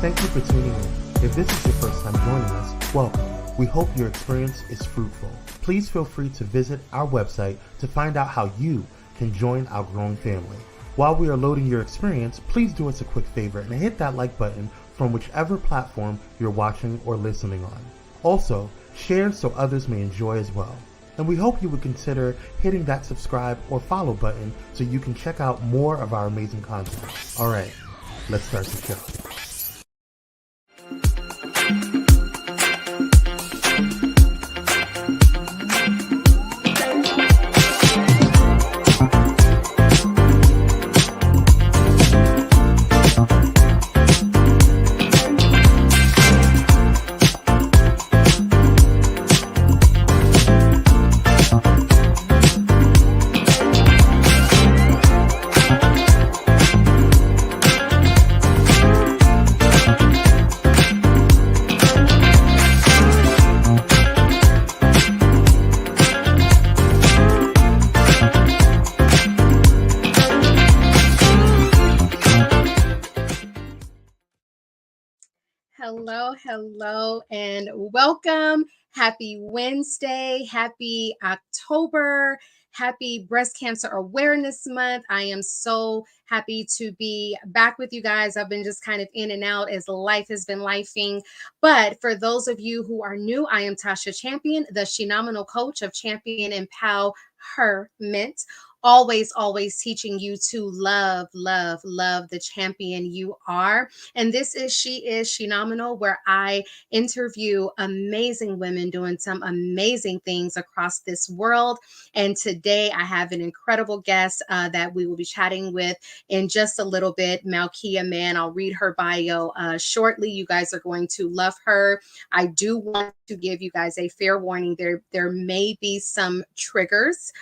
Thank you for tuning in. If this is your first time joining us, welcome. We hope your experience is fruitful. Please feel free to visit our website to find out how you can join our growing family. While we are loading your experience, please do us a quick favor and hit that like button from whichever platform you're watching or listening on. Also, share so others may enjoy as well. And we hope you would consider hitting that subscribe or follow button so you can check out more of our amazing content. All right, let's start the show. Hello, and welcome. Happy Wednesday. Happy October. Happy Breast Cancer Awareness Month. I am so happy to be back with you guys. I've been just kind of in and out as life has been lifing. But for those of you who are new, I am Tasha Champion, the Shenomenal Coach of Champion Empowerment. Always teaching you to love the champion you are. And this is She Is Shenomenal, where I interview amazing women doing some amazing things across this world. And today I have an incredible guest that we will be chatting with in just a little bit, Malkia Mann. I'll read her bio shortly. You guys are going to love her. I do want to give you guys a fair warning. There may be some triggers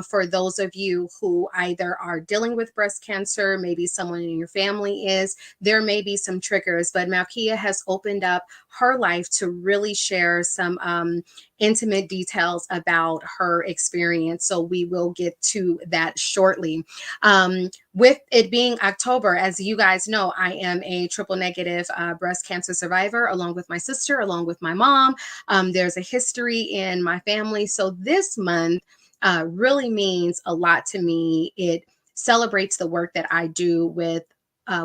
for those of you who either are dealing with breast cancer, maybe someone in your family is. There may be some triggers, but Malkia has opened up her life to really share some intimate details about her experience. So we will get to that shortly. With it being October, as you guys know, I am a triple negative breast cancer survivor, along with my sister, along with my mom. There's a history in my family. So this month really means a lot to me. It celebrates the work that I do with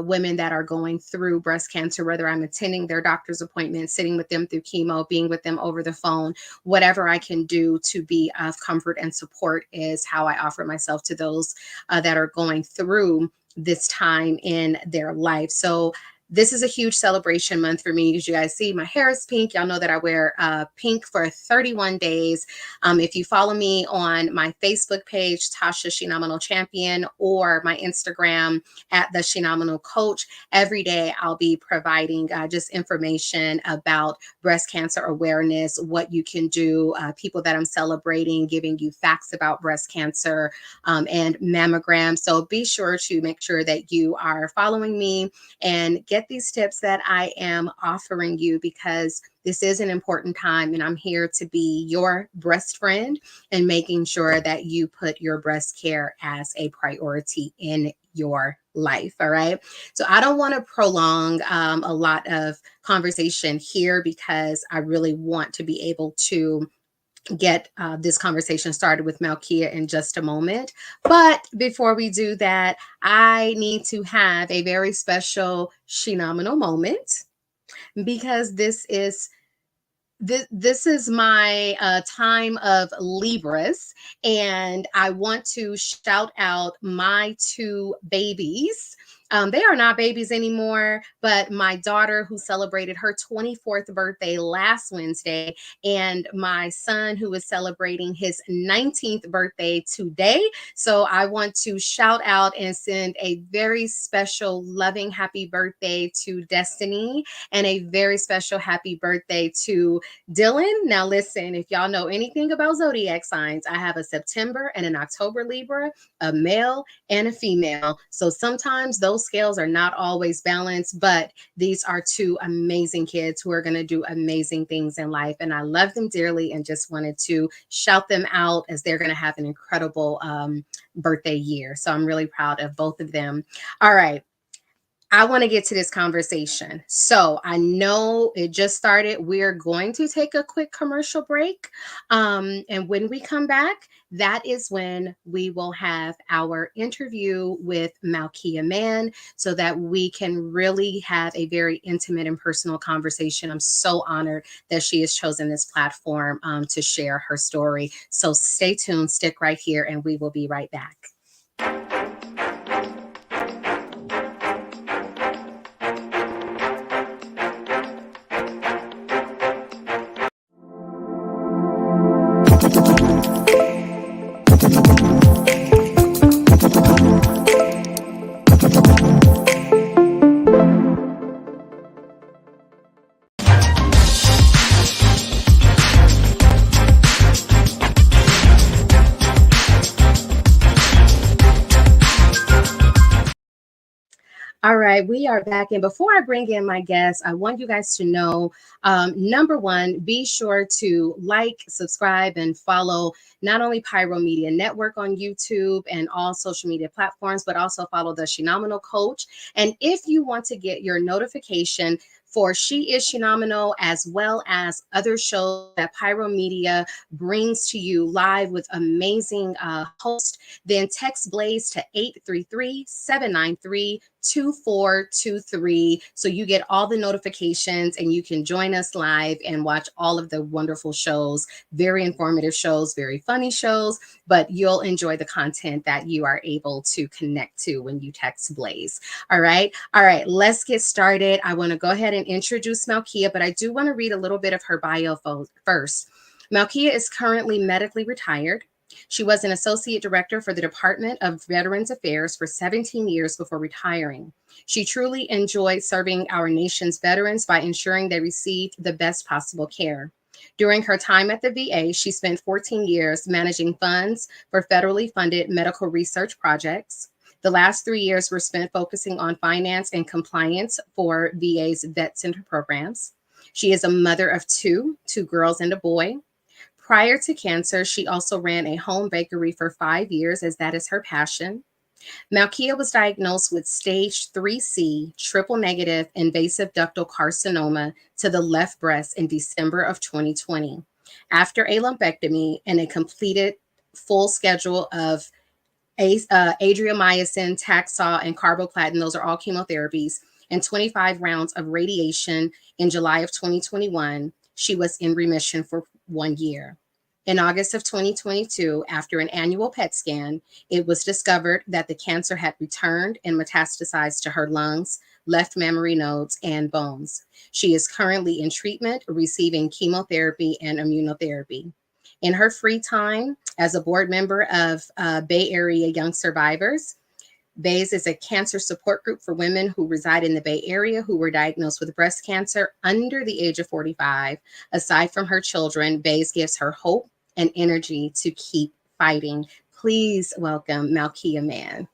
women that are going through breast cancer, whether I'm attending their doctor's appointments, sitting with them through chemo, being with them over the phone, whatever I can do to be of comfort and support is how I offer myself to those that are going through this time in their life. So this is a huge celebration month for me. As you guys see, my hair is pink. Y'all know that I wear pink for 31 days. If you follow me on my Facebook page, Tasha Phenomenal Champion, or my Instagram at the Shenomenal Coach, every day I'll be providing just information about breast cancer awareness, what you can do, people that I'm celebrating, giving you facts about breast cancer and mammograms. So be sure to make sure that you are following me and get these tips that I am offering you, because this is an important time and I'm here to be your breast friend and making sure that you put your breast care as a priority in your life. All right. So I don't want to prolong a lot of conversation here, because I really want to be able to get this conversation started with Malkia in just a moment. But before we do that, I need to have a very special Shenomenal moment, because this is my time of Libras, and I want to shout out my two babies. They are not babies anymore, but my daughter, who celebrated her 24th birthday last Wednesday, and my son, who is celebrating his 19th birthday today. So I want to shout out and send a very special, loving, happy birthday to Destiny, and a very special happy birthday to Dylan. Now listen, if y'all know anything about zodiac signs, I have a September and an October Libra, a male and a female. So sometimes those scales are not always balanced, but these are two amazing kids who are going to do amazing things in life. And I love them dearly and just wanted to shout them out, as they're going to have an incredible birthday year. So I'm really proud of both of them. All right. I want to get to this conversation. So I know it just started. We're going to take a quick commercial break. And when we come back, that is when we will have our interview with Malkia Mann so that we can really have a very intimate and personal conversation. I'm so honored that she has chosen this platform to share her story. So stay tuned, stick right here, and we will be right back. All right, we are back. And before I bring in my guests, I want you guys to know number one, be sure to like, subscribe, and follow not only Pyro Media Network on YouTube and all social media platforms, but also follow the Shenomenal Coach. And if you want to get your notification for She Is Shenomenal, as well as other shows that Pyro Media brings to you live with amazing hosts, then text Blaze to 833-793-2423 so you get all the notifications and you can join us live and watch all of the wonderful shows. Very informative shows, very funny shows, but you'll enjoy the content that you are able to connect to when you text Blaze. All right, let's get started. I want to go ahead and introduce Malkia, but I do want to read a little bit of her bio first. Malkia is currently medically retired. She was an associate director for the Department of Veterans Affairs for 17 years before retiring. She truly enjoyed serving our nation's veterans by ensuring they received the best possible care. During her time at the VA, she spent 14 years managing funds for federally funded medical research projects. The last 3 years were spent focusing on finance and compliance for VA's Vet Center programs. She is a mother of two girls and a boy. Prior to cancer, she also ran a home bakery for 5 years, as that is her passion. Malkia was diagnosed with stage 3C, triple negative invasive ductal carcinoma to the left breast in December of 2020. After a lumpectomy and a completed full schedule of adriamycin, Taxol, and carboplatin, those are all chemotherapies, and 25 rounds of radiation in July of 2021, she was in remission for 1 year. In August of 2022, after an annual PET scan, it was discovered that the cancer had returned and metastasized to her lungs, left mammary nodes, and bones. She is currently in treatment, receiving chemotherapy and immunotherapy. In her free time, as a board member of Bay Area Young Survivors, BAYS is a cancer support group for women who reside in the Bay Area who were diagnosed with breast cancer under the age of 45. Aside from her children, BAYS gives her hope and energy to keep fighting. Please welcome Malkia Mann.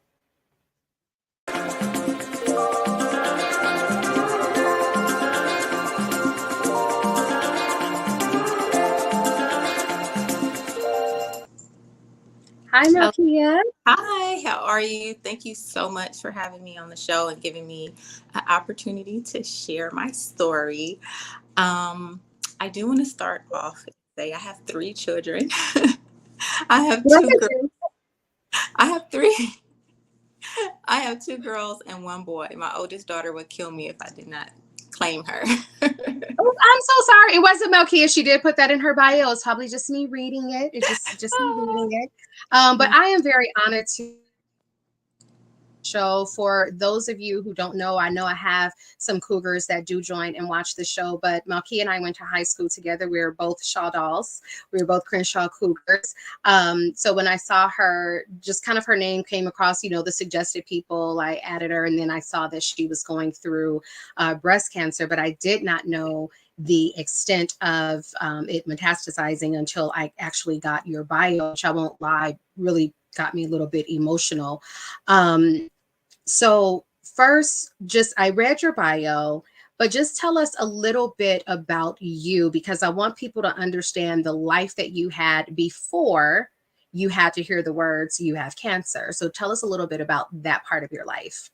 Hi, Malkia. Hi, how are you? Thank you so much for having me on the show and giving me an opportunity to share my story. I do want to start off and say I have 3 children. I have 2 girls. I have 3. I have 2 girls and 1 boy. My oldest daughter would kill me if I did not claim her. Oh, I'm so sorry. It wasn't Malkia. She did put that in her bio. It's probably just me reading it. It's just me reading it. But I am very honored to show. For those of you who don't know I have some cougars that do join and watch the show, but Malkia and I went to high school together. We were both Shaw Dolls. We were both Crenshaw Cougars. So when I saw her, just kind of her name came across, the suggested people, I added her, and then I saw that she was going through breast cancer, but I did not know the extent of it metastasizing until I actually got your bio, which I won't lie, really got me a little bit emotional. So first, I read your bio, but just tell us a little bit about you, because I want people to understand the life that you had before you had to hear the words, you have cancer. So tell us a little bit about that part of your life.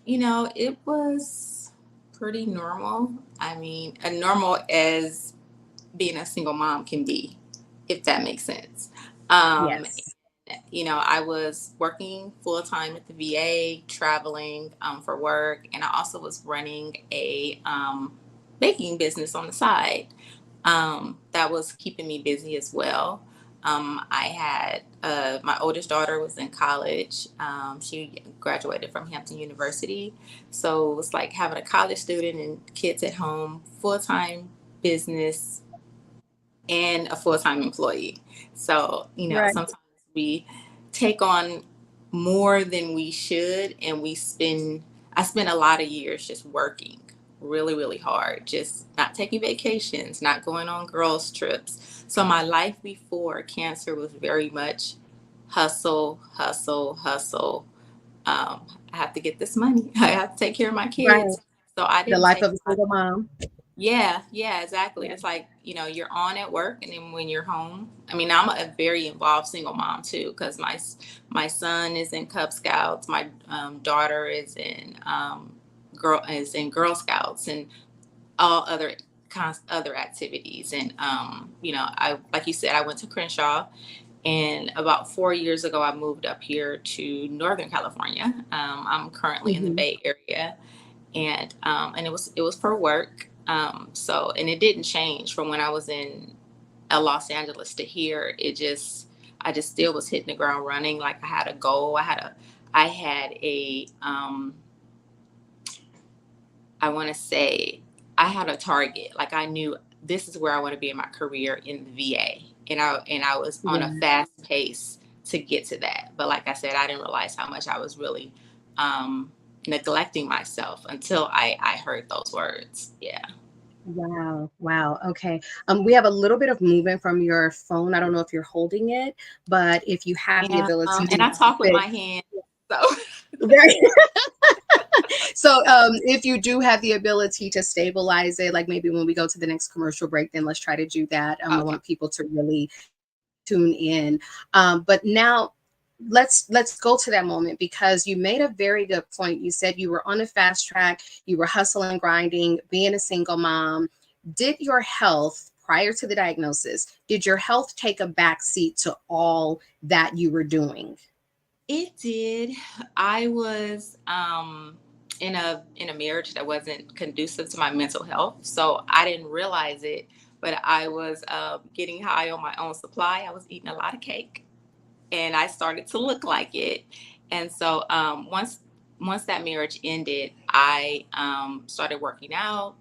It was pretty normal. I mean, as normal as being a single mom can be, if that makes sense. Um, Yes. I was working full time at the VA, traveling for work, and I also was running a baking business on the side. That was keeping me busy as well. I had my oldest daughter was in college. She graduated from Hampton University. So it was like having a college student and kids at home, full time business, and a full-time employee. So, Right. sometimes we take on more than we should, and I spend a lot of years just working really, really hard, just not taking vacations, not going on girls' trips. So my life before cancer was very much hustle, hustle, hustle. I have to get this money. I have to take care of my Right. kids. So I The didn't life take of a single mom. yeah, exactly. Yeah. It's like, you're on at work and then when you're home. I mean, I'm a very involved single mom too, because my son is in Cub Scouts, my daughter is in Girl Scouts and all other activities. And I like you said, I went to Crenshaw, and about 4 years ago I moved up here to Northern California. I'm currently in the Hmm. Bay Area, and it was for work. So and it didn't change from when I was in Los Angeles to here. I just still was hitting the ground running. Like I had a goal. I had a I want to say I had a target. Like I knew this is where I want to be in my career in the VA, and I was on a Yeah. fast pace to get to that. But like I said, I didn't realize how much I was really um, neglecting myself until I heard those words. Yeah. Wow. Wow. Okay. We have a little bit of movement from your phone. I don't know if you're holding it, but if you have the Yeah. ability And to I talk keep with it. my hands. So Right. So if you do have the ability to stabilize it, like maybe when we go to the next commercial break, then let's try to do that. I okay. want people to really tune in. But now let's go to that moment, because you made a very good point. You said you were on a fast track, you were hustling, grinding, being a single mom. Did your health prior to the diagnosis, did your health take a back seat to all that you were doing? It did. I was in a marriage that wasn't conducive to my mental health, so I didn't realize it. But I was getting high on my own supply. I was eating a lot of cake, and I started to look like it. And so once that marriage ended, I started working out.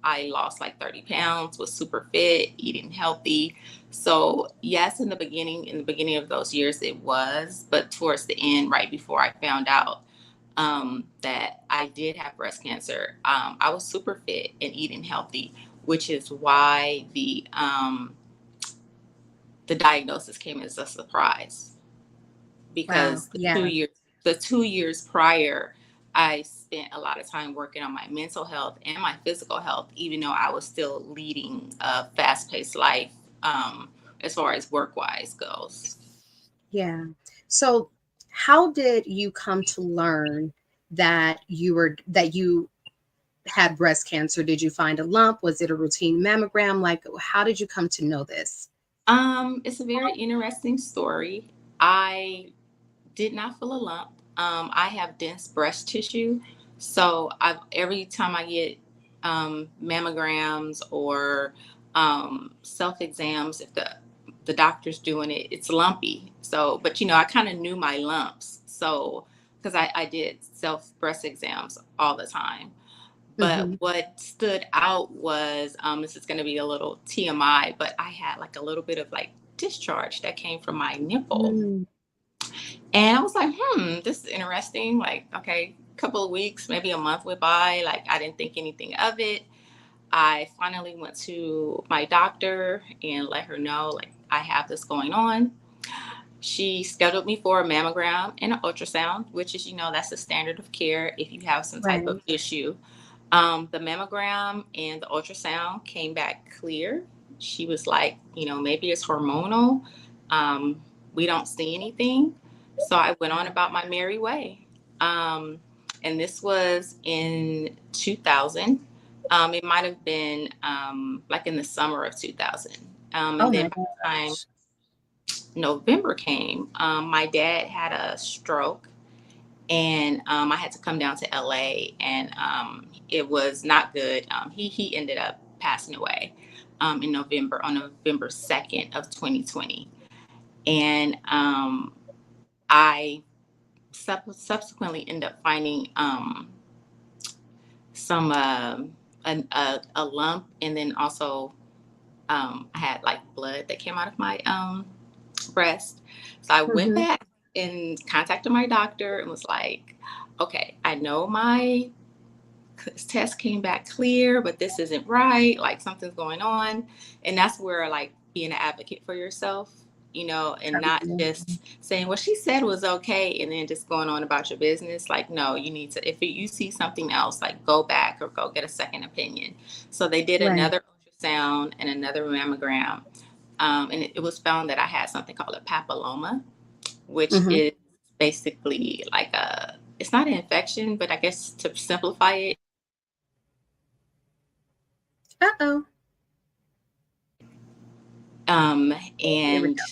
I lost like 30 pounds, was super fit, eating healthy. So yes, in the beginning of those years, it was, but towards the end, right before I found out that I did have breast cancer, I was super fit and eating healthy, which is why the diagnosis came as a surprise, Wow. because Yeah. the 2 years prior, I spent a lot of time working on my mental health and my physical health, even though I was still leading a fast paced life, as far as work wise goes. Yeah. So how did you come to learn that you had breast cancer? Did you find a lump? Was it a routine mammogram? Like, how did you come to know this? It's a very interesting story. I did not feel a lump. I have dense breast tissue, so every time I get mammograms or self exams, if the doctor's doing it, it's lumpy. So, but I kind of knew my lumps, so because I did self breast exams all the time. But Hmm. what stood out was, this is going to be a little TMI, but I had like a little bit of like discharge that came from my nipple. Mm. And I was like, this is interesting. Like, okay, a couple of weeks, maybe a month went by. Like, I didn't think anything of it. I finally went to my doctor and let her know, like, I have this going on. She scheduled me for a mammogram and an ultrasound, which is, that's the standard of care if you have some type of Right. issue. The mammogram and the ultrasound came back clear. She was like, maybe it's hormonal. We don't see anything. So I went on about my merry way. Um, and this was in 2000. It might have been like in the summer of 2000. And Oh then my by the time gosh. November came, my dad had a stroke, and I had to come down to LA, and it was not good. He ended up passing away in November, on November 2nd of 2020. And I subsequently ended up finding some a lump, and then also I had like blood that came out of my breast. So I went Mhm. back and contacted my doctor and was like, okay, I know my test came back clear, but this isn't right. Like something's going on. And that's where like being an advocate for yourself, and not just saying what she said was okay and then just going on about your business. Like, no, you need to, if you see something else, like go back or go get a second opinion. So they did Right. another ultrasound and another mammogram. And it was found that I had something called a papilloma, which Mhm. is basically like it's not an infection, but I guess to simplify it, Uh-oh. There we and go.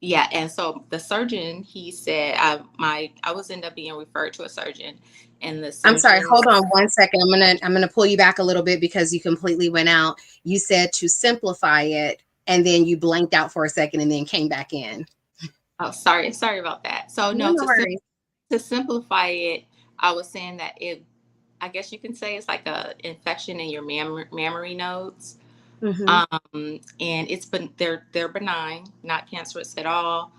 yeah, and so the surgeon, he said, I was end up being referred to a surgeon, and the I'm sorry. surgeon, Hold on one second. I'm gonna pull you back a little bit because you completely went out. You said to simplify it, and then you blanked out for a second and then came back in. oh, sorry about that. So No, no, no worries. to simplify it, I was saying that I guess you can say it's like a infection in your mammary nodes. Mhm. And it's been they're benign, not cancerous at all.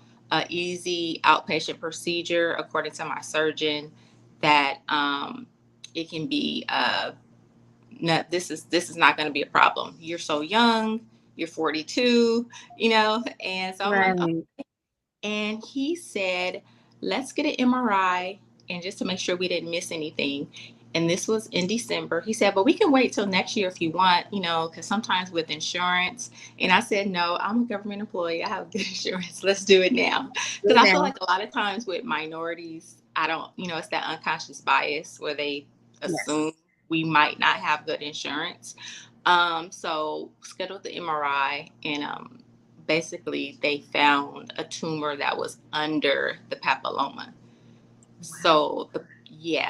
Easy outpatient procedure, according to my surgeon. That it can be. No, this is not going to be a problem. You're so young. You're 42. And so I'm like, oh. Right. And he said, let's get an MRI, and just to make sure we didn't miss anything. And this was in December. He said, but we can wait till next year if you want, because sometimes with insurance. And I said, no, I'm a government employee. I have good insurance. Let's do it now. Good Because I feel now. like a lot of times with minorities, I don't, it's that unconscious bias where they Yes. assume we might not have good insurance. So scheduled the MRI, and basically they found a tumor that was under the papilloma. Wow.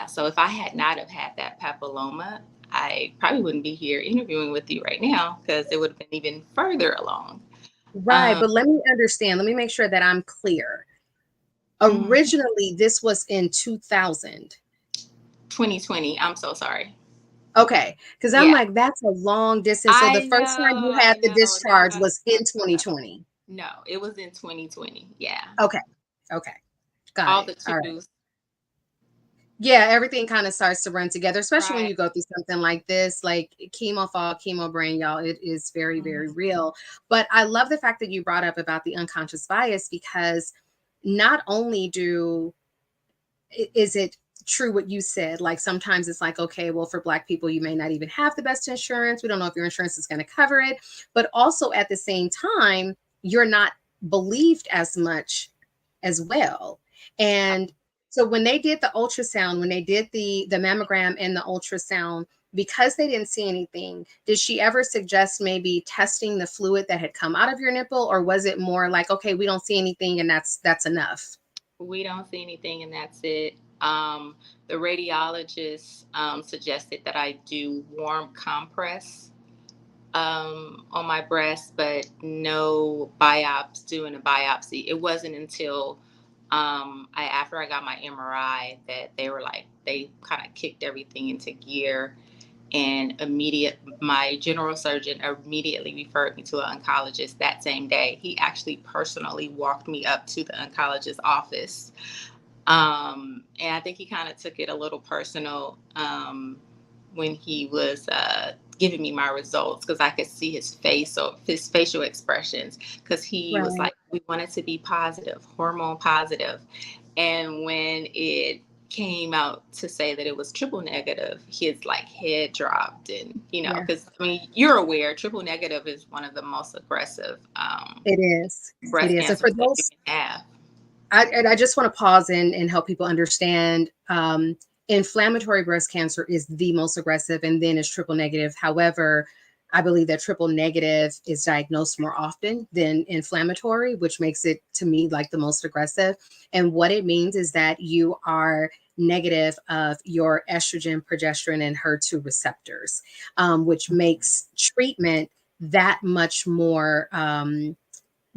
So if I had not have had that papilloma, I probably wouldn't be here interviewing with you right now, because it would have been even further along. Right. Um, But let me understand. Let me make sure that I'm clear. mm, Originally, this was in 2000. 2020. I'm so sorry. Okay. Because I'm Yeah, like, that's a long distance. So the I first time you know. had I the know. discharge was in No, 2020. no, it was in 2020. Yeah, Okay. Okay. Got all it. the All right. twos. Yeah, everything kind of starts to run together, especially when Right. you go through something like this, like chemo fall, chemo brain, y'all. It is very, very Mhm. real. But I love the fact that you brought up about the unconscious bias, because not only is it true what you said, like sometimes it's like, okay, well, for Black people, you may not even have the best insurance. We don't know if your insurance is going to cover it. But also at the same time, you're not believed as much as well. And so when they did the ultrasound, when they did the mammogram and the ultrasound, because they didn't see anything, did she ever suggest maybe testing the fluid that had come out of your nipple, or was it more like, okay, we don't see anything and that's enough? We don't see anything, and that's it. The radiologist suggested that I do warm compress on my breast, but no doing a biopsy. It wasn't until after I got my MRI that they kind of kicked everything into gear, and my general surgeon immediately referred me to an oncologist that same day. He actually personally walked me up to the oncologist's office. And I think he kind of took it a little personal when he was giving me my results, because I could see his facial expressions, because he was Right. like, we wanted to be positive, hormone positive. And when it came out to say that it was triple negative, his like head dropped. And Yeah, because I mean, you're aware triple negative is one of the most aggressive it is. It breast is. And for cancers that you those, can have. I just want to pause and help people understand. inflammatory breast cancer is the most aggressive, and then is triple negative. However, I believe that triple negative is diagnosed more often than inflammatory, which makes it to me like the most aggressive. And what it means is that you are negative of your estrogen, progesterone, and HER2 receptors, which makes treatment that much more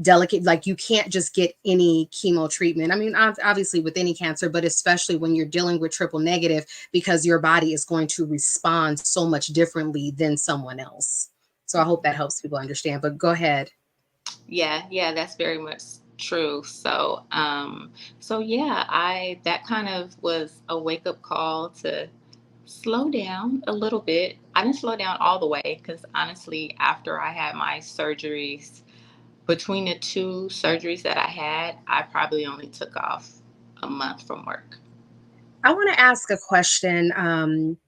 delicate. Like, you can't just get any chemo treatment. I mean, obviously with any cancer, but especially when you're dealing with triple negative, because your body is going to respond so much differently than someone else. So I hope that helps people understand, but go ahead. Yeah, that's very much true. So, that kind of was a wake up call to slow down a little bit. I didn't slow down all the way because honestly, after I had my surgeries, between the two surgeries that I had, I probably only took off a month from work. I want to ask a question,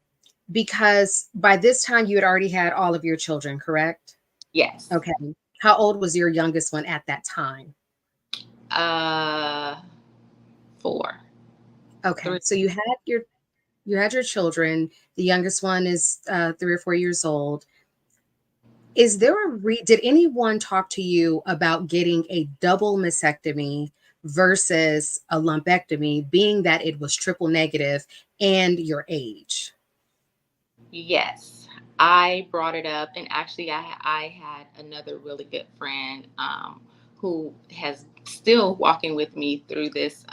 because by this time you had already had all of your children, correct? Yes. Okay. How old was your youngest one at that time? 4. Okay. 3. So you had your children. The youngest one is 3 or 4 years old. Is there did anyone talk to you about getting a double mastectomy versus a lumpectomy, being that it was triple negative and your age? Yes, I brought it up, and actually, I had another really good friend who has still walking with me through this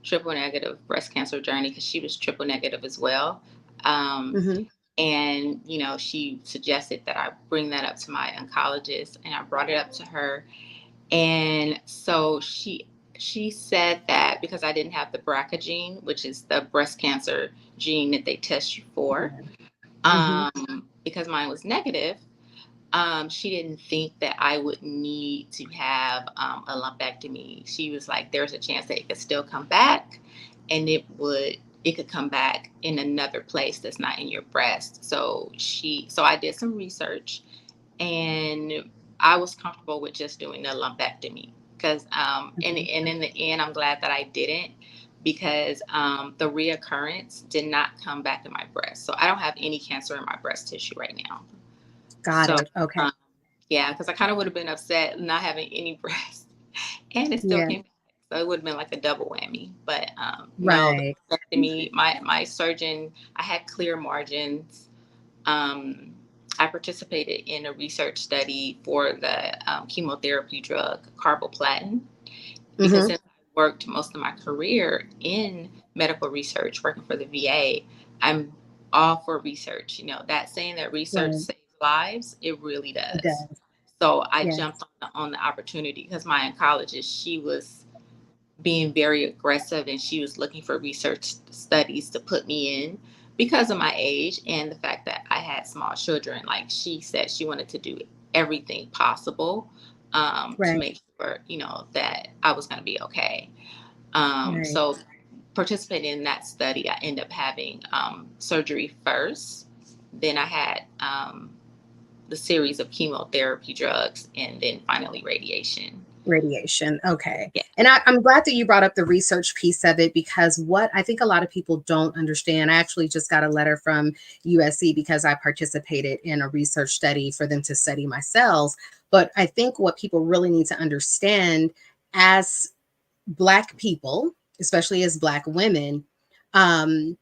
triple negative breast cancer journey because she was triple negative as well. Um, Hmm. and she suggested that I bring that up to my oncologist, and I brought it up to her, and so she said that because I didn't have the BRCA gene, which is the breast cancer gene that they test you for, Hmm. because mine was negative, she didn't think that I would need to have a lumpectomy. She was like, there's a chance that it could still come back, and it could come back in another place that's not in your breast. So I did some research, and I was comfortable with just doing the lumpectomy because, and in the end, I'm glad that I didn't, because the reoccurrence did not come back in my breast. So I don't have any cancer in my breast tissue right now. Got So it. Okay. um, yeah, because I kind of would have been upset not having any breast, and it still Yeah. came back. So it would have been like a double whammy. But no, the Right. lumpectomy, my surgeon, I had clear margins. Um, I participated in a research study for the chemotherapy drug carboplatin, because Hmm. since I worked most of my career in medical research, working for the VA, I'm all for research. That saying that research Right. saves lives, it really It does. does. So I Yes. jumped on the opportunity because my oncologist, she was being very aggressive, and she was looking for research studies to put me in because of my age and the fact that I had small children. Like, she said she wanted to do everything possible to Right. make sure, that I was going to be okay. Right. So participating in that study, I ended up having surgery first. Then I had the series of chemotherapy drugs, and then finally radiation. Radiation. Okay. Yeah. And I'm glad that you brought up the research piece of it, because what I think a lot of people don't understand, I actually just got a letter from USC because I participated in a research study for them to study my cells. But I think what people really need to understand, as Black people, especially as Black women, um,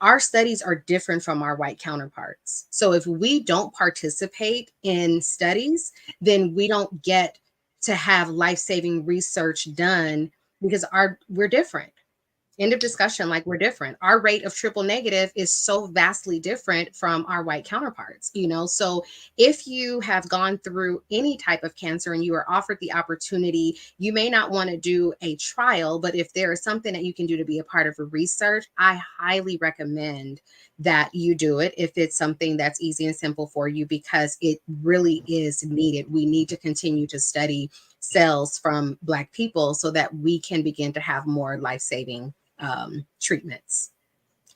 our studies are different from our white counterparts. So if we don't participate in studies, then we don't get to have life-saving research done, because we're different. End of discussion. Like, we're different. Our rate of triple negative is so vastly different from our white counterparts. So if you have gone through any type of cancer and you are offered the opportunity, you may not want to do a trial, but if there is something that you can do to be a part of a research, I highly recommend that you do it if it's something that's easy and simple for you, because it really is needed. We need to continue to study cells from Black people so that we can begin to have more life-saving treatments.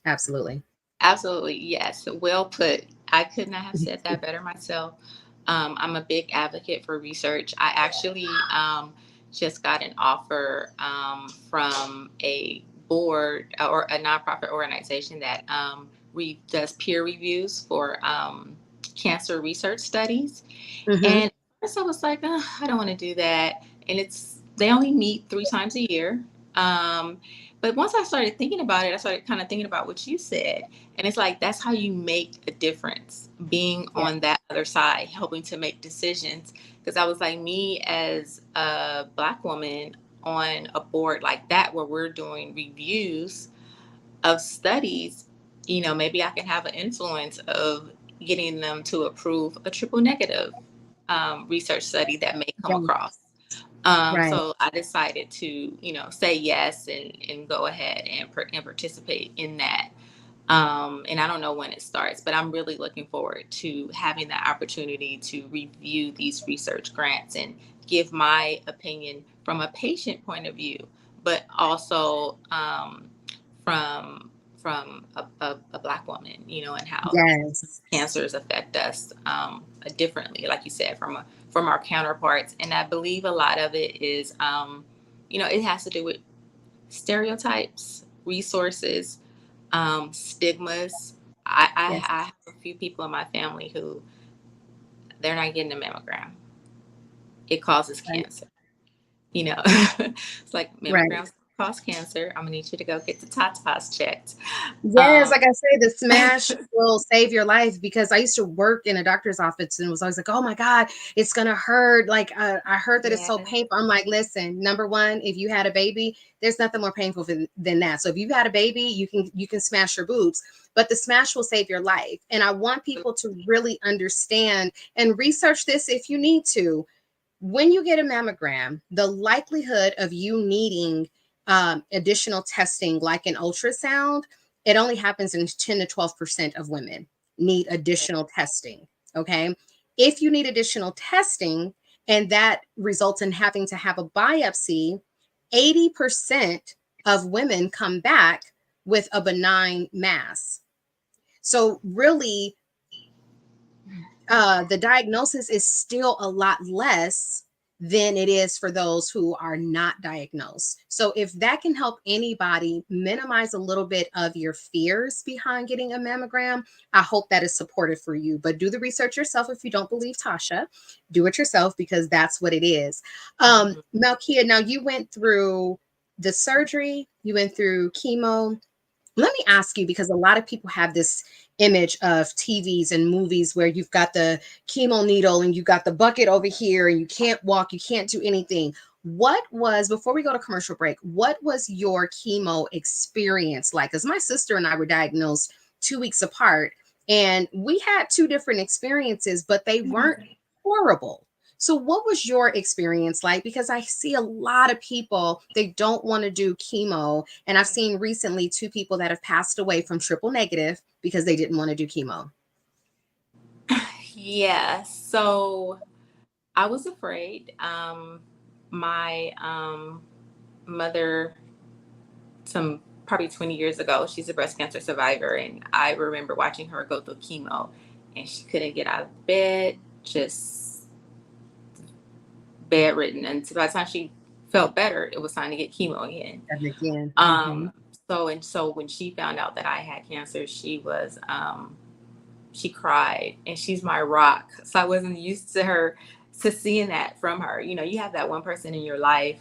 Absolutely. Absolutely, yes. Well put. I could not have said that better myself. I'm a big advocate for research. I actually just got an offer from a board or a nonprofit organization that does peer reviews for cancer research studies. Mm-hmm. And at first I was like, I don't want to do that. And they only meet 3 times a year. Um, but once I started thinking about it, I started kind of thinking about what you said. And it's like, that's how you make a difference, being Yeah. on that other side, helping to make decisions. Because I was like, me as a Black woman on a board like that, where we're doing reviews of studies, maybe I can have an influence of getting them to approve a triple negative research study that may come Yeah. across. Right. So I decided to, say yes and go ahead and participate in that. And I don't know when it starts, but I'm really looking forward to having the opportunity to review these research grants and give my opinion from a patient point of view, but also from a Black woman, and how Yes. cancers affect us differently, like you said, from our counterparts. And I believe a lot of it is, it has to do with stereotypes, resources, stigmas. Yes. I have a few people in my family who they're not getting a mammogram. It causes Right. cancer. It's like Right. mammograms cause cancer. I'm gonna need you to go get the tatas checked. Yes, Um, like I say, the smash will save your life, because I used to work in a doctor's office and it was always like, oh my God, it's going to hurt. Like, I heard that it's so yeah, painful. I'm like, listen, number one, if you had a baby, there's nothing more painful than that. So if you've had a baby, you can smash your boobs, but the smash will save your life. And I want people to really understand and research this if you need to. When you get a mammogram, the likelihood of you needing additional testing like an ultrasound, it only happens in 10 to 12% of women need additional testing. Okay. If you need additional testing and that results in having to have a biopsy, 80% of women come back with a benign mass. So, really, the diagnosis is still a lot less than it is for those who are not diagnosed. So if that can help anybody minimize a little bit of your fears behind getting a mammogram, I hope that is supportive for you. But do the research yourself. If you don't believe Tasha, do it yourself, because that's what it is. Malkia, now you went through the surgery, you went through chemo. Let me ask you, because a lot of people have this image of TVs and movies where you've got the chemo needle and you got the bucket over here and you can't walk, you can't do anything. What was, before we go to commercial break, what was your chemo experience like? Because my sister and I were diagnosed 2 weeks apart, and we had two different experiences, but they weren't horrible. So what was your experience like? Because I see a lot of people, they don't want to do chemo. And I've seen recently two people that have passed away from triple negative because they didn't want to do chemo. yeah. So I was afraid. My mother, some probably 20 years ago, she's a breast cancer survivor, and I remember watching her go through chemo, and she couldn't get out of bed, just bedridden. And so by the time she felt better, it was time to get chemo again. And again. Um, so when she found out that I had cancer, she cried, and she's my rock. So I wasn't used to seeing that from her. You have that one person in your life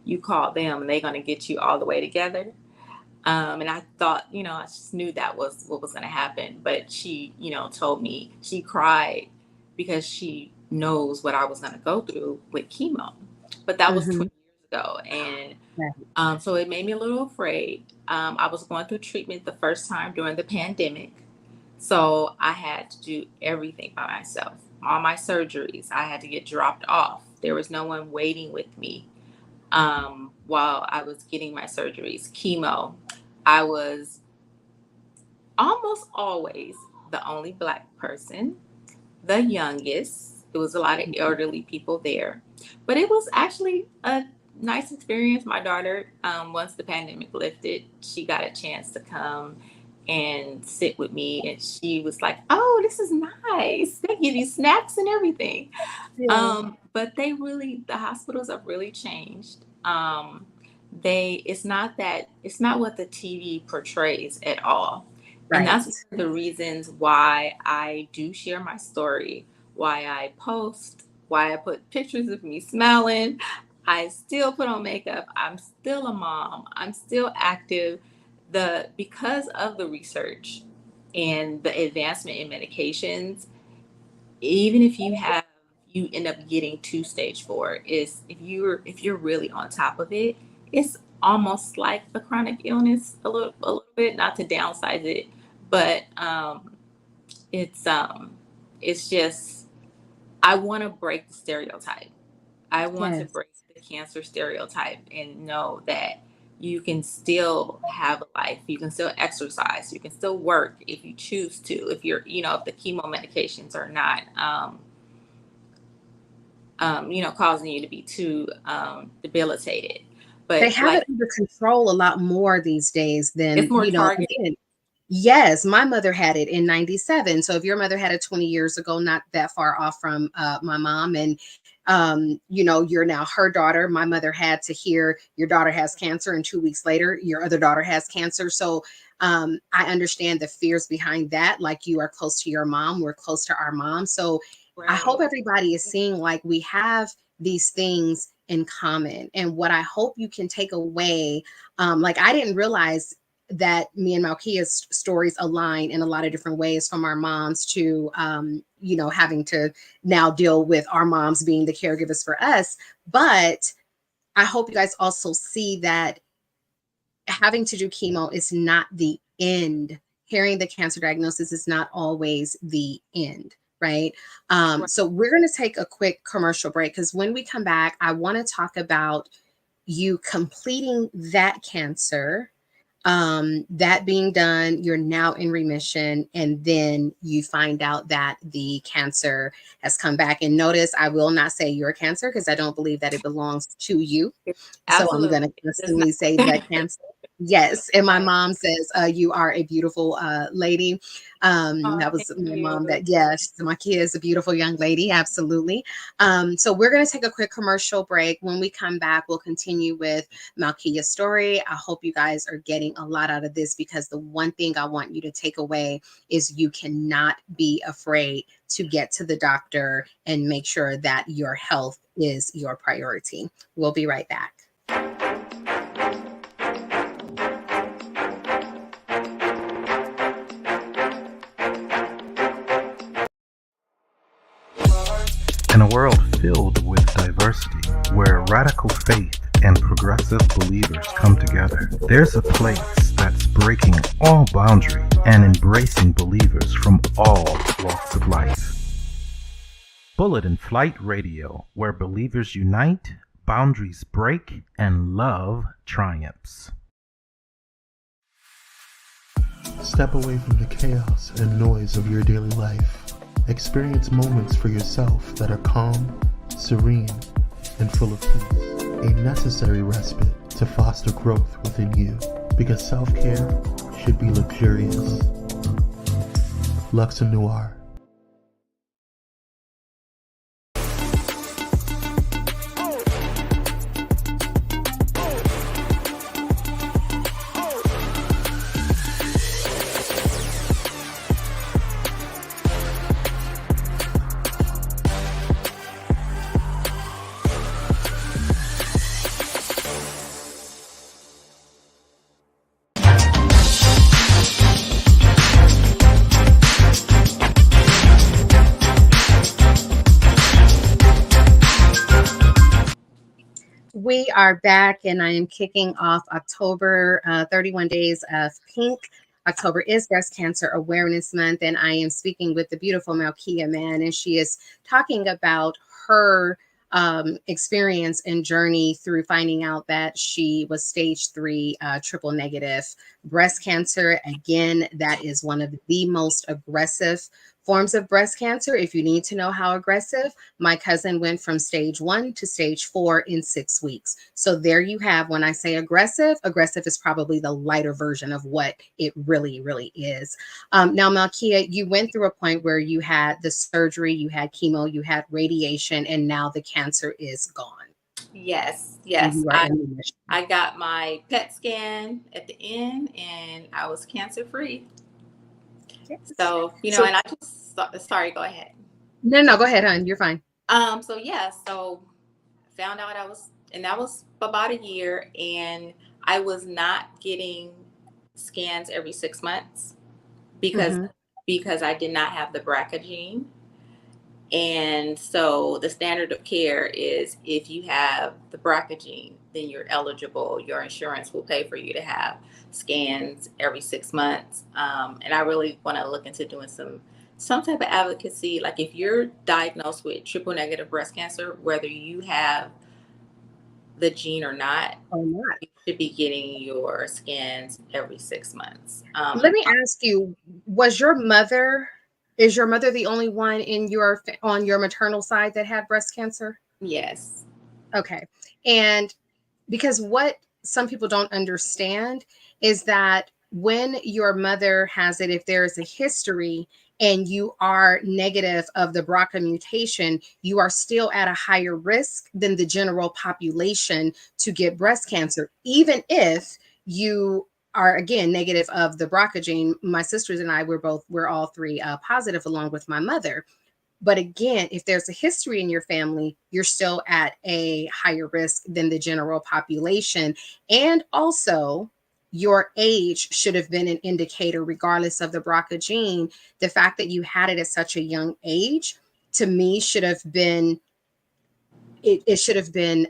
you call them and they're going to get you all the way together. And I thought, I just knew that was what was going to happen. But she, told me, she cried because she knows what I was going to go through with chemo. But that was 20 years ago. And so it made me a little afraid. I was going through treatment the first time during the pandemic. So I had to do everything by myself. All my surgeries, I had to get dropped off. There was no one waiting with me while I was getting my surgeries. Chemo, I was almost always the only Black person, the youngest. There was a lot of elderly people there. But it was actually a nice experience. My daughter, once the pandemic lifted, she got a chance to come and sit with me, and she was like, oh, this is nice, they give you snacks and everything. Yeah. But the hospitals have really changed. it's not what the TV portrays at all. And Right. that's one of the reasons why I do share my story, why I post, why I put pictures of me smiling. I still put on makeup. I'm still a mom. I'm still active. Because of the research and the advancement in medications, even if you end up getting to stage 4, is if you're really on top of it, it's almost like a chronic illness a little bit, not to downsize it, but it's it's just, I want to break the stereotype. I want to Yes. break the cancer stereotype and know that you can still have a life. You can still exercise. You can still work if you choose to. If you're, if the chemo medications are not, causing you to be too debilitated. They But have like, it under control a lot more these days it's than, more targeted. again, yes, my mother had it in 97. So if your mother had it 20 years ago, not that far off from my mom, and you're now her daughter. My mother had to hear your daughter has cancer, and 2 weeks later, your other daughter has cancer. So I understand the fears behind that. Like, you are close to your mom, we're close to our mom. So I hope Right. everybody is seeing, like, we have these things in common. And what I hope you can take away, like, I didn't realize that me and Malkia's stories align in a lot of different ways, from our moms to, having to now deal with our moms being the caregivers for us. But I hope you guys also see that having to do chemo is not the end. Hearing the cancer diagnosis is not always the end, right? Right. So we're going to take a quick commercial break, because when we come back, I want to talk about you completing that cancer, that being done, you're now in remission, and then you find out that the cancer has come back. And notice, I will not say your cancer, because I don't believe that it belongs to you. So I'm going Absolutely. to It does not. constantly say that cancer. Yes. And my Right. mom says, you are a beautiful lady. Oh, That thank was my you. mom that, yeah, my kid is a beautiful young lady. Absolutely. So we're going to take a quick commercial break. When we come back, we'll continue with Malkia's story. I hope you guys are getting a lot out of this, because the one thing I want you to take away is you cannot be afraid to get to the doctor and make sure that your health is your priority. We'll be right back. In a world filled with diversity, where radical faith and progressive believers come together, there's a place that's breaking all boundaries and embracing believers from all walks of life. Bullet and Flight Radio, where believers unite, boundaries break, and love triumphs. Step away from the chaos and noise of your daily life. Experience moments for yourself that are calm, serene, and full of peace. A necessary respite to foster growth within you, because self-care should be luxurious. Lux and Noir. We are back, and I am kicking off October, 31 Days of Pink. October is Breast Cancer Awareness Month, and I am speaking with the beautiful Malkia Mann, and she is talking about her experience and journey through finding out that she was stage 3 triple negative breast cancer. Again, that is one of the most aggressive forms of breast cancer. If you need to know how aggressive, my cousin went from stage 1 to stage 4 in 6 weeks. So there you have, when I say aggressive, aggressive is probably the lighter version of what it really, really is. Now, Malkia, you went through a point where you had the surgery, you had chemo, you had radiation, and now the cancer is gone. Yes, And yes. you are in remission. I got my PET scan at the end, and I was cancer free. Yes. So, So and I just, sorry, go ahead. no, go ahead, hon. You're fine. So yeah, so found out and that was about a year, and I was not getting scans every 6 months because Mm-hmm. I did not have the BRCA gene. And so the standard of care is if you have the BRCA gene, then you're eligible. Your insurance will pay for you to have scans every 6 months. And I really want to look into doing some type of advocacy. Like if you're diagnosed with triple negative breast cancer, whether you have the gene or not, Or not. you should be getting your scans every 6 months. Let me ask you, is your mother the only one on your maternal side that had breast cancer? Yes. Okay. And because what some people don't understand is that when your mother has it, if there is a history and you are negative of the BRCA mutation, you are still at a higher risk than the general population to get breast cancer, even if you are again negative of the BRCA gene. My sisters and I, we're all three positive, along with my mother. But again, if there's a history in your family, you're still at a higher risk than the general population. And also, your age should have been an indicator, regardless of the BRCA gene. The fact that you had it at such a young age, to me, should have been, it should have been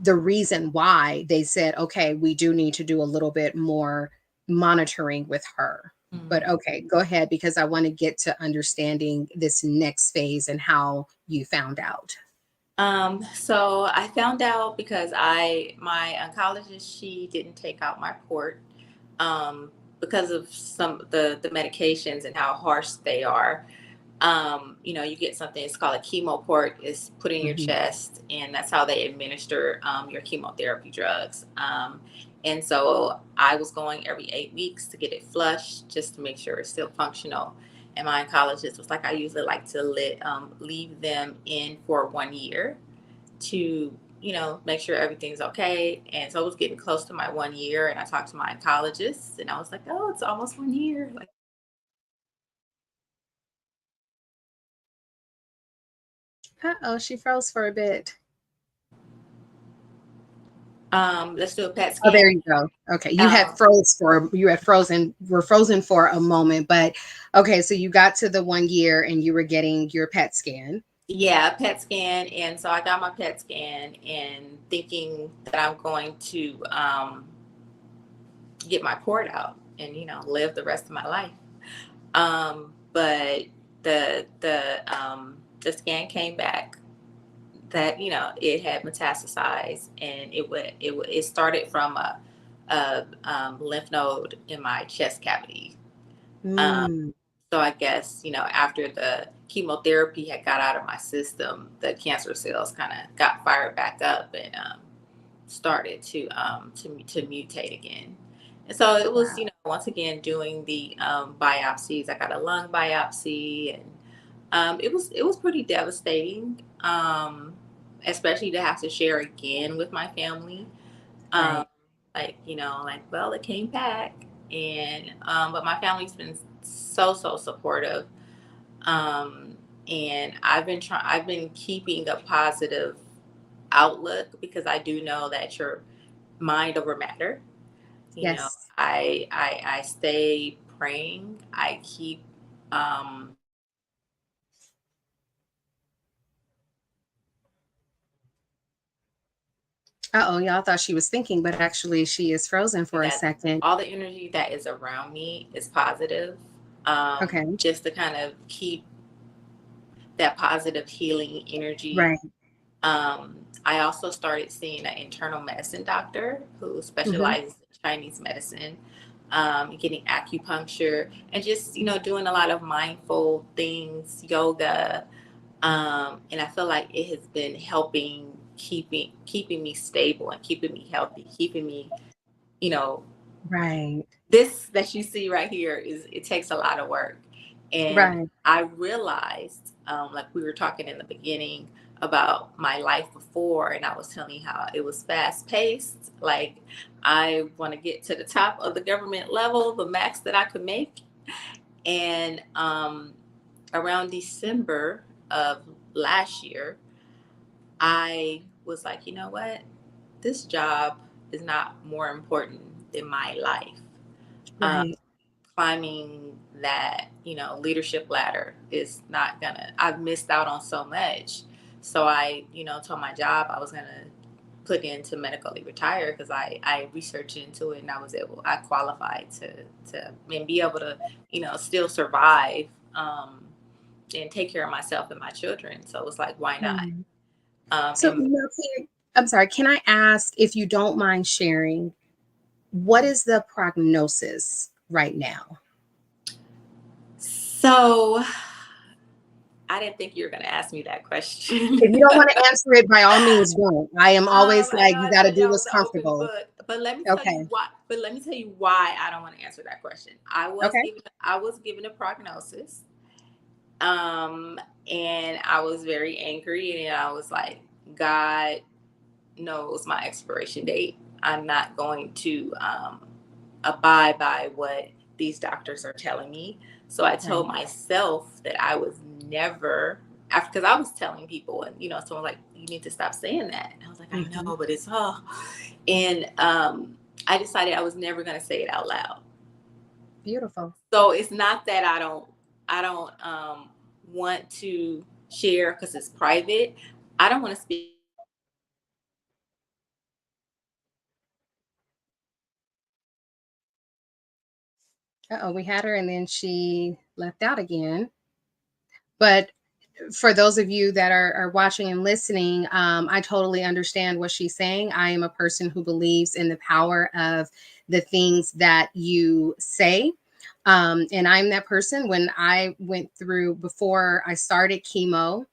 the reason why they said, okay, we do need to do a little bit more monitoring with her. But okay, go ahead, because I want to get to understanding this next phase and how you found out. So I found out because my oncologist, she didn't take out my port, because of some the medications and how harsh they are. You get something, it's called a chemo port, it's put in your Mhm. chest, and that's how they administer your chemotherapy drugs. And so I was going every 8 weeks to get it flushed just to make sure it's still functional. And my oncologist was like, I usually like to leave them in for 1 year to, make sure everything's okay. And so I was getting close to my 1 year, and I talked to my oncologist, and I was like, oh, it's almost 1 year. Like, Uh-oh, she froze for a bit. let's do a PET Oh, scan. there you go. Okay. Um, Were frozen for a moment, but okay, so you got to the 1 year and you were getting your PET scan. yeah, PET scan. And so I got my PET scan and thinking that I'm going to get my port out and, live the rest of my life. But the scan came back that, it had metastasized, and it started from a lymph node in my chest cavity. Um, Mm, So I guess, after the chemotherapy had got out of my system, the cancer cells kind of got fired back up and started to mutate again. And so it was, wow. once again doing the biopsies. I got a lung biopsy, and it was pretty devastating, especially to have to share again with my family. Um, Right. well, it came back, and but my family's been so supportive, um, and I've been keeping a positive outlook because I do know that your mind over matter. You know, Yes. I stay praying. I keep Uh-oh, y'all thought she was thinking, but actually she is frozen for a that second. all the energy that is around me is positive. Okay. Just to kind of keep that positive healing energy. Right. I also started seeing an internal medicine doctor who Mm-hmm. specializes in Chinese medicine, getting acupuncture, and just, doing a lot of mindful things, yoga. And I feel like it has been helping keeping me stable and keeping me healthy, keeping me, you know, Right. this that you see right here it takes a lot of work. And Right. I realized, like we were talking in the beginning, about my life before, and I was telling you how it was fast paced. Like, I want to get to the top of the government level, the max that I could make. And around December of last year, I was like, you know what? This job is not more important than my life. Um, Right. Climbing that, leadership ladder is not gonna, I've missed out on so much. So I, told my job I was gonna put into medically retire, because I researched into it, and I qualified to and be able to, still survive, and take care of myself and my children. So it was like, why not? Mhm. So, And I'm sorry, can I ask, if you don't mind sharing, what is the prognosis right now? so I didn't think you were going to ask me that question. If you don't want to answer it, by all means, don't. I am always I like, know you I got to told you do I was what's an open comfortable. book, but let me tell you Okay. why. But let me tell you why I don't want to answer that question. Okay. I was given a prognosis, and I was very angry, and I was like, God knows my expiration date. I'm not going to abide by what these doctors are telling me. So I told Right. myself that I was never, after, because I was telling people, and someone like, you need to stop saying that. And I was like, I Hmm. know, but it's and I decided I was never going to say it out loud. Beautiful. So it's not that I don't want to share because it's private. I don't want to speak. Uh-oh, we had her and then she left out again. But for those of you that are watching and listening, I totally understand what she's saying. I am a person who believes in the power of the things that you say. And I'm that person. When I went through, before I started chemo,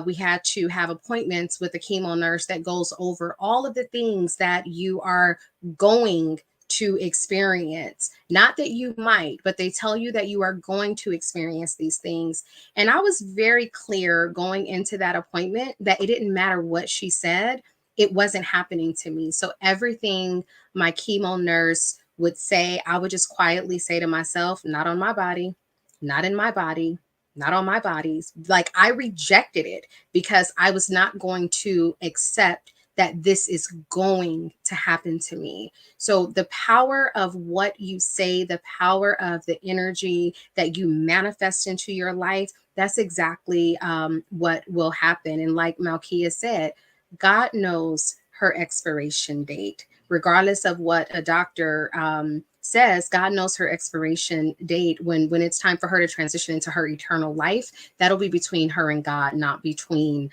we had to have appointments with a chemo nurse that goes over all of the things that you are going to experience. Not that you might, but they tell you that you are going to experience these things. And I was very clear going into that appointment that it didn't matter what she said, it wasn't happening to me. So everything my chemo nurse would say, I would just quietly say to myself, not on my body, not in my body, not on my bodies. Like, I rejected it because I was not going to accept that this is going to happen to me. So the power of what you say, the power of the energy that you manifest into your life, that's exactly what will happen. And like Malkia said, God knows her expiration date, regardless of what a doctor says. God knows her expiration date. When it's time for her to transition into her eternal life, that'll be between her and God, not between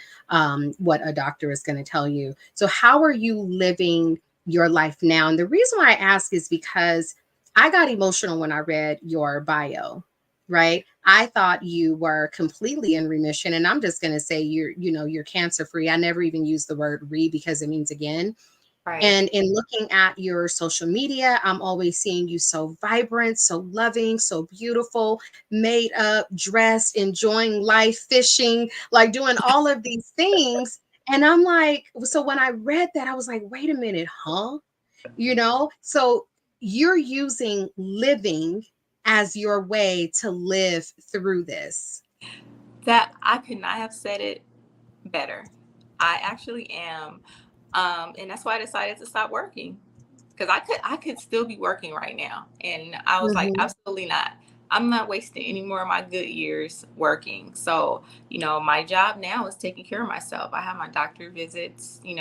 what a doctor is going to tell you. So how are you living your life now? And the reason why I ask is because I got emotional when I read your bio. Right, I thought you were completely in remission, and I'm just going to say you're cancer free. I never even use the word re because it means again. Right. And in looking at your social media, I'm always seeing you so vibrant, so loving, so beautiful, made up, dressed, enjoying life, fishing, like doing all of these things. And I'm like, so when I read that, I was like, wait a minute, huh? So you're using living as your way to live through this. That I could not have said it better. I actually am. And that's why I decided to stop working, because I could still be working right now. And I was like, Mhm. absolutely not. I'm not wasting any more of my good years working. So, my job now is taking care of myself. I have my doctor visits, and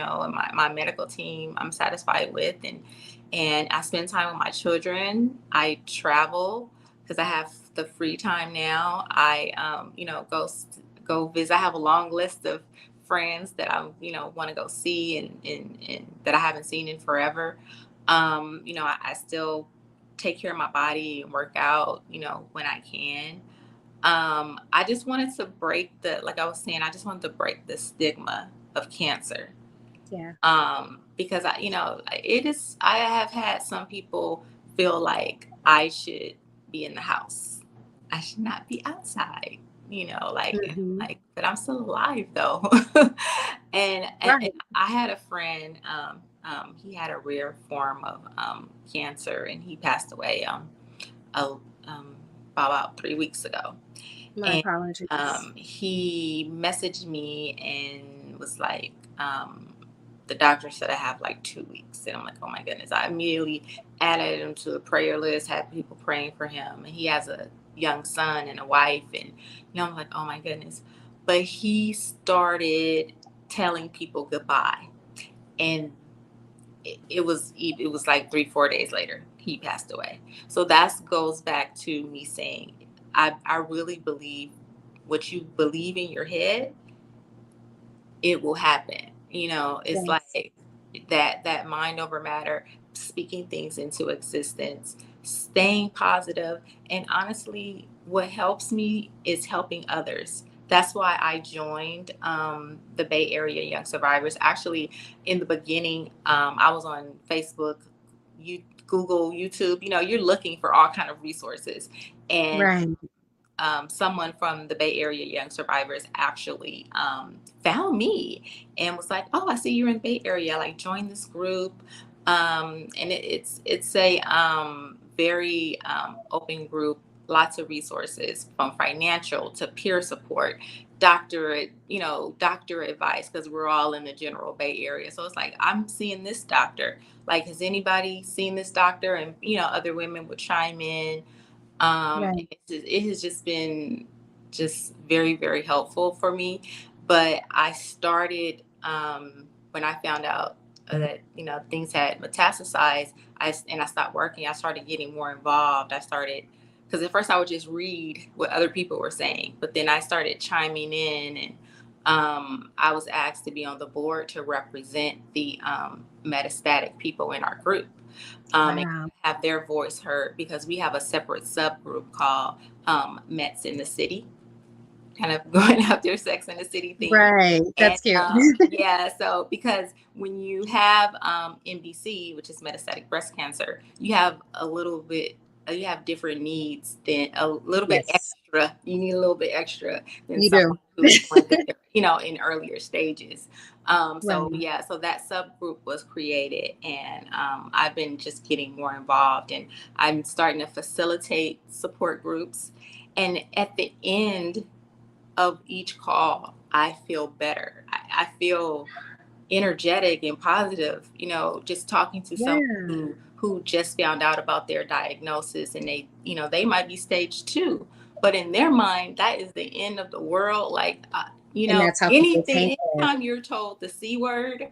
my medical team I'm satisfied with. And I spend time with my children. I travel because I have the free time now. I, go visit. I have a long list of friends that I, want to go see, and that I haven't seen in forever. I still take care of my body and work out, when I can. I just wanted to break like I was saying, I just wanted to break the stigma of cancer. Yeah. Because I have had some people feel like I should be in the house. I should not be outside. Mhm. but I'm still alive though. And Right. I had a friend, he had a rare form of cancer, and he passed away a, about 3 weeks ago. My And apologies. he messaged me and was like, the doctor said I have like 2 weeks. And I'm like, oh my goodness. I immediately added him to the prayer list, had people praying for him. And he has a young son and a wife. And, I'm like, oh my goodness. But he started telling people goodbye. And it was like 3-4 days later he passed away. So that goes back to me saying I really believe what you believe in your head, it will happen. It's Yes. like that mind over matter, speaking things into existence, staying positive. And honestly, what helps me is helping others. That's why I joined the Bay Area Young Survivors. Actually, in the beginning, I was on Facebook, Google, YouTube. You're looking for all kind of resources, and Right. someone from the Bay Area Young Survivors actually found me and was like, "Oh, I see you're in the Bay Area. Like, join this group." And it's a very open group. Lots of resources, from financial to peer support, doctor advice, because we're all in the general Bay Area. So it's like, I'm seeing this doctor. Like, has anybody seen this doctor? And other women would chime in. Right. It has just been just very, very helpful for me. But I started when I found out that things had metastasized. I stopped working. I started getting more involved. I started, because at first I would just read what other people were saying, but then I started chiming in, and I was asked to be on the board to represent the metastatic people in our group, and Wow. have their voice heard, because we have a separate subgroup called Mets in the City, kind of going after Sex in the City theme. Right. And That's cute. yeah, so because when you have MBC, which is metastatic breast cancer, you have a little bit, you have different needs than a little bit Yes, extra. You need a little bit extra than you do. someone who's going through, in earlier stages. So Right. yeah, so that subgroup was created, and I've been just getting more involved, and I'm starting to facilitate support groups. And at the end of each call, I feel better. I feel energetic and positive, just talking to someone Yeah. who just found out about their diagnosis, and they might be stage 2, but in their mind, that is the end of the world. Like, And that's how people take it. anytime you're told the C word,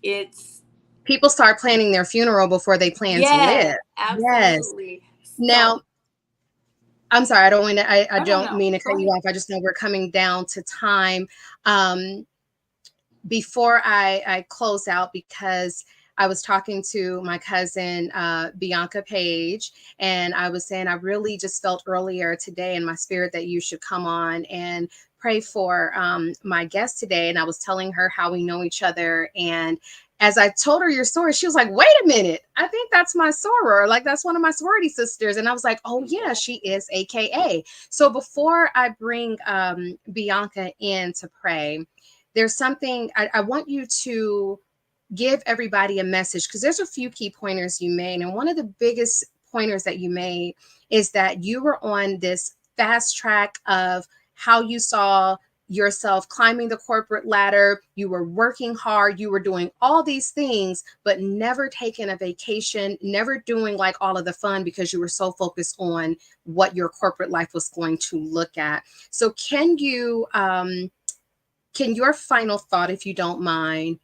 it's, People start planning their funeral before they plan to live. yes, Yes. absolutely. So, Now, I'm sorry, I don't want to, I oh, no, don't no, mean to go cut you ahead. off. I just know we're coming down to time. Um, Before I close out, because I was talking to my cousin, Bianca Page, and I was saying I really just felt earlier today in my spirit that you should come on and pray for my guest today. And I was telling her how we know each other. And as I told her your story, she was like, wait a minute, I think that's my soror. Like, that's one of my sorority sisters. And I was like, oh, yeah, she is, AKA. So before I bring Bianca in to pray, there's something I want you to give everybody a message, because there's a few key pointers you made. And one of the biggest pointers that you made is that you were on this fast track of how you saw yourself climbing the corporate ladder. You were working hard, you were doing all these things, but never taking a vacation, never doing like all of the fun, because you were so focused on what your corporate life was going to look at. So can your final thought, if you don't mind,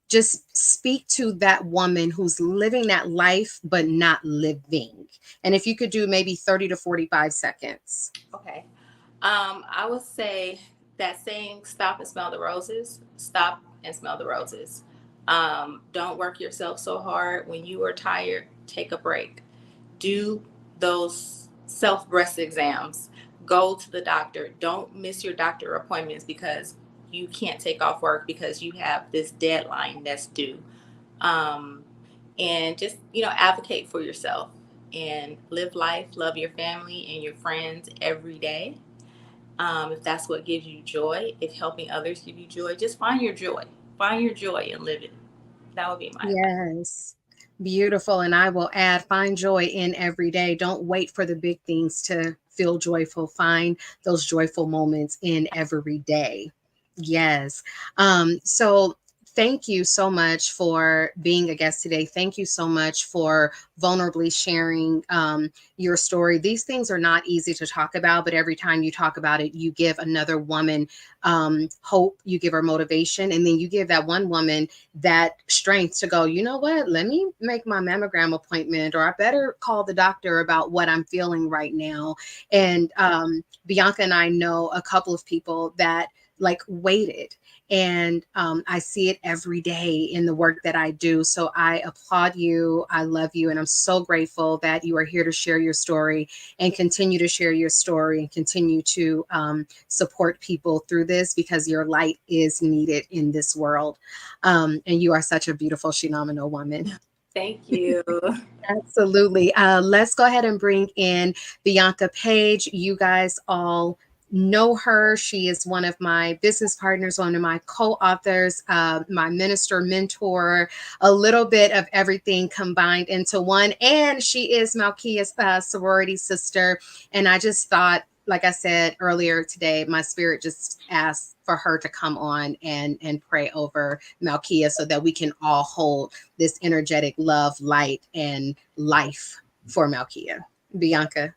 just speak to that woman who's living that life but not living? And if you could do maybe 30 to 45 seconds. Okay. I would say that saying, stop and smell the roses, stop and smell the roses. Don't work yourself so hard. When you are tired, take a break. Do those self breast exams. Go to the doctor. Don't miss your doctor appointments because you can't take off work because you have this deadline that's due. Um, and just, advocate for yourself and live life, love your family and your friends every day. If that's what gives you joy, if helping others give you joy, just find your joy. Find your joy and live it. That would be my advice. Yes. Beautiful. And I will add, find joy in every day. Don't wait for the big things to feel joyful. Find those joyful moments in every day. Yes. So thank you so much for being a guest today. Thank you so much for vulnerably sharing your story. These things are not easy to talk about, but every time you talk about it, you give another woman hope, you give her motivation, and then you give that one woman that strength to go, you know what, let me make my mammogram appointment, or I better call the doctor about what I'm feeling right now. And Bianca and I know a couple of people that like waited, and I see it every day in the work that I do. So I applaud you. I love you. And I'm so grateful that you are here to share your story and continue to share your story and continue to support people through this, because your light is needed in this world. And you are such a beautiful Shenomenal woman. Thank you. Absolutely. Let's go ahead and bring in Bianca Page. You guys all know her. She is one of my business partners, one of my co-authors, my minister, mentor, a little bit of everything combined into one. And she is Malkia's sorority sister. And I just thought, like I said earlier today, my spirit just asked for her to come on and pray over Malkia so that we can all hold this energetic love, light, and life for Malkia. Bianca.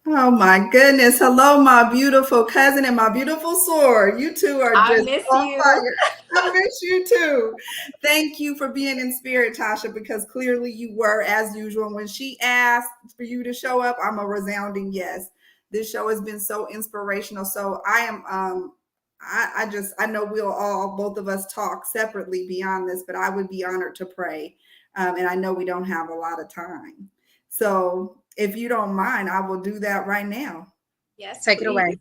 Oh my goodness. Hello, my beautiful cousin and my beautiful sword. You two are I just miss on you. fire. I miss you too. Thank you for being in spirit, Tasha, because clearly you were, as usual. When she asked for you to show up, I'm a resounding yes. This show has been so inspirational. So I am I know we'll all, both of us, talk separately beyond this, but I would be honored to pray. And I know we don't have a lot of time. So if you don't mind, I will do that right now. Yes, Take it please. away.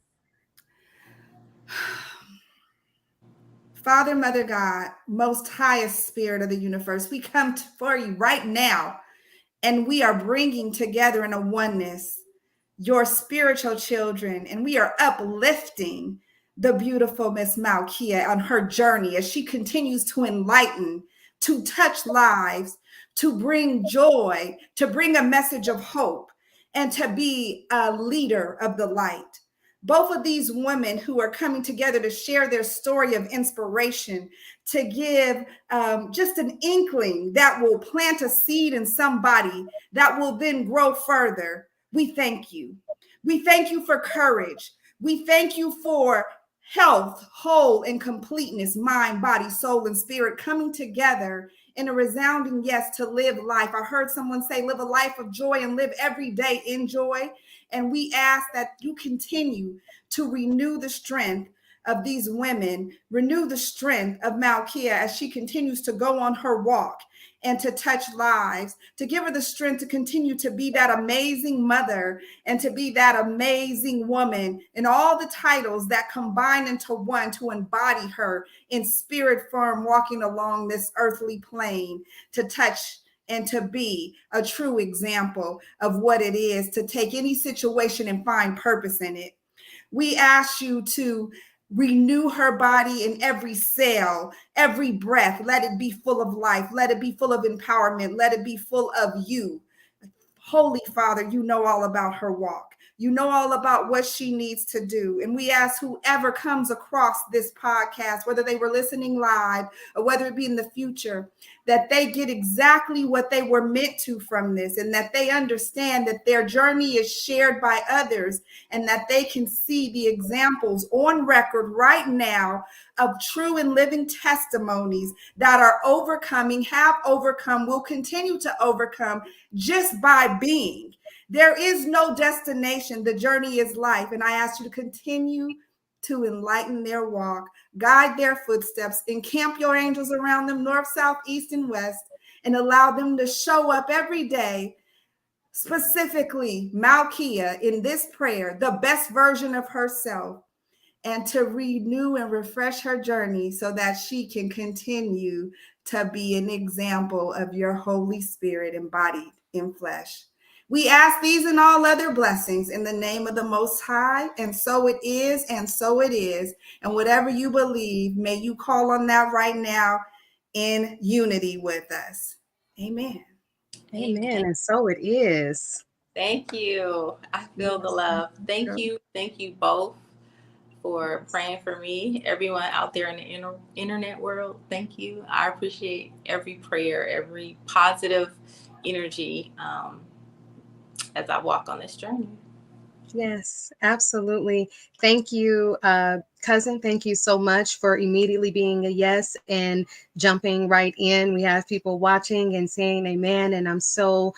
Father, Mother God, most highest spirit of the universe, we come for you right now, and we are bringing together in a oneness your spiritual children, and we are uplifting the beautiful Miss Malkia on her journey as she continues to enlighten, to touch lives, to bring joy, to bring a message of hope, and to be a leader of the light. Both of these women who are coming together to share their story of inspiration, to give just an inkling that will plant a seed in somebody that will then grow further. We thank you. We thank you for courage. We thank you for health, whole, and completeness, mind, body, soul, and spirit coming together in a resounding yes to live life. I heard someone say, live a life of joy and live every day in joy. And we ask that you continue to renew the strength of these women, renew the strength of Malkia as she continues to go on her walk and to touch lives, to give her the strength to continue to be that amazing mother and to be that amazing woman, and all the titles that combine into one to embody her in spirit form, walking along this earthly plane to touch and to be a true example of what it is to take any situation and find purpose in it. We ask you to renew her body in every cell, every breath. Let it be full of life. Let it be full of empowerment. Let it be full of you. Holy Father, you know all about her walk. You know all about what she needs to do. And we ask whoever comes across this podcast, whether they were listening live or whether it be in the future, that they get exactly what they were meant to from this, and that they understand that their journey is shared by others, and that they can see the examples on record right now of true and living testimonies that are overcoming, have overcome, will continue to overcome just by being. There is no destination. The journey is life. And I ask you to continue to enlighten their walk, guide their footsteps, encamp your angels around them, north, south, east, and west, and allow them to show up every day, specifically Malkia, in this prayer, the best version of herself, and to renew and refresh her journey so that she can continue to be an example of your Holy Spirit embodied in flesh. We ask these and all other blessings in the name of the Most High, and so it is, and so it is. And whatever you believe, may you call on that right now in unity with us. Amen. Amen. And so it is. Thank you. I feel the love. Thank you. Thank you both for praying for me. Everyone out there in the internet world, thank you. I appreciate every prayer, every positive energy as I walk on this journey. Yes, absolutely. Thank you, cousin. Thank you so much for immediately being a yes and jumping right in. We have people watching and saying amen. And I'm so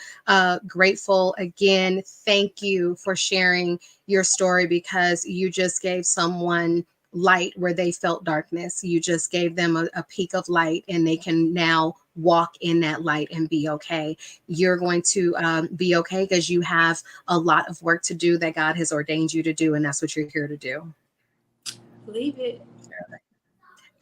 grateful again. Thank you for sharing your story, because you just gave someone light where they felt darkness. You just gave them a peak of light, and they can now walk in that light and be okay. You're going to be okay, because you have a lot of work to do that God has ordained you to do, and that's what you're here to do. Believe it.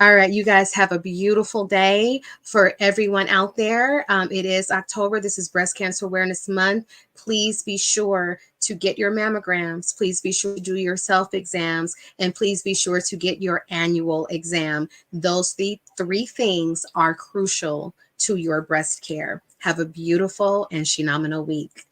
All right, you guys have a beautiful day. For everyone out there, it is October. This is Breast Cancer Awareness Month. Please be sure to get your mammograms. Please be sure to do your self-exams, and please be sure to get your annual exam. Those three things are crucial to your breast care. Have a beautiful and Shenomenal week.